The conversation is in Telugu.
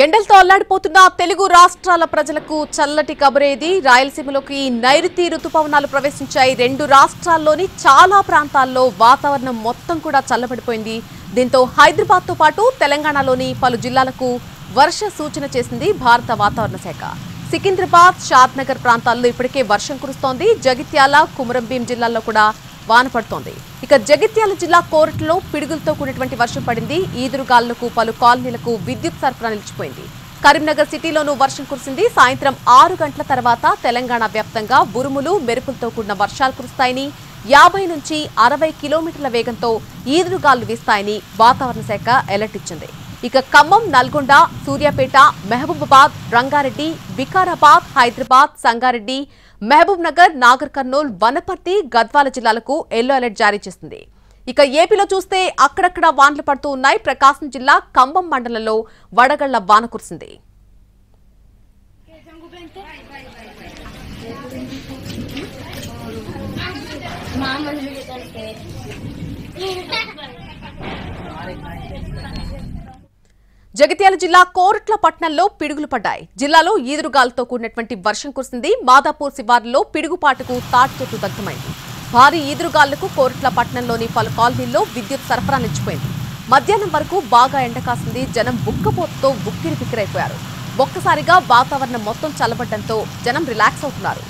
ఎండలతో అల్లాడిపోతున్న తెలుగు రాష్ట్రాల ప్రజలకు చల్లటి కబురేది. రాయలసీమలోకి నైరుతి రుతుపవనాలు ప్రవేశించాయి. రెండు రాష్ట్రాల్లోని చాలా ప్రాంతాల్లో వాతావరణం మొత్తం కూడా చల్లబడిపోయింది. దీంతో హైదరాబాద్తో పాటు తెలంగాణలోని పలు జిల్లాలకు వర్ష సూచన చేసింది భారత వాతావరణ శాఖ. సికింద్రాబాద్, షాద్నగర్ ప్రాంతాల్లో ఇప్పటికే వర్షం కురుస్తోంది. జగిత్యాల, కుమరంభీం జిల్లాల్లో కూడా వాన పడుతోంది. ఇక జగిత్యాల జిల్లా కోరట్లో పిడుగులతో కూడినటువంటి వర్షం పడింది. ఈదురుగాలులకు పలు కాలనీలకు విద్యుత్ సరఫరా నిలిచిపోయింది. కరీంనగర్ సిటీలోనూ వర్షం కురిసింది. సాయంత్రం 6 గంటల తర్వాత తెలంగాణ వ్యాప్తంగా ఉరుములు, మెరుపులతో కూడిన వర్షాలు కురుస్తాయని, 50 నుంచి 60 కిలోమీటర్ల వేగంతో ఈదురుగాలు వీస్తాయని వాతావరణ శాఖ అలర్ట్ ఇచ్చింది. ఇక ఖమ్మం, నల్గొండ, సూర్యాపేట, మహబూబాబాద్, రంగారెడ్డి, వికారాబాద్, హైదరాబాద్, సంగారెడ్డి, మహబూబ్ నగర్, నాగర్ కర్నూల్, వనపర్తి, గద్వాల జిల్లాలకు ఎల్లో అలర్ట్ జారీ చేసింది. ఇక ఏపీలో చూస్తే అక్కడక్కడ వానలు పడుతూ ఉన్నాయి. ప్రకాశం జిల్లా కంబం మండలంలో వడగళ్ల వాన కురిసింది. జగిత్యాల జిల్లా కోరట్ల పట్టణంలో పిడుగులు పడ్డాయి. జిల్లాలో ఈదురుగాలతో కూడినటువంటి వర్షం కురిసింది. మాదాపూర్ శివారులో పిడుగుపాటుకు తాటి చెట్టు దగ్ధమైంది. భారీ ఈదురుగాలులకు కోరట్ల పట్టణంలోని పలు కాలనీల్లో విద్యుత్ సరఫరా నిలిచిపోయింది. మధ్యాహ్నం వరకు బాగా ఎండ కాసింది. జనం బుక్కపోతతో బుక్కిరి బిక్కిరైపోయారు. ఒక్కసారిగా వాతావరణం మొత్తం చల్లబడ్డంతో జనం రిలాక్స్ అవుతున్నారు.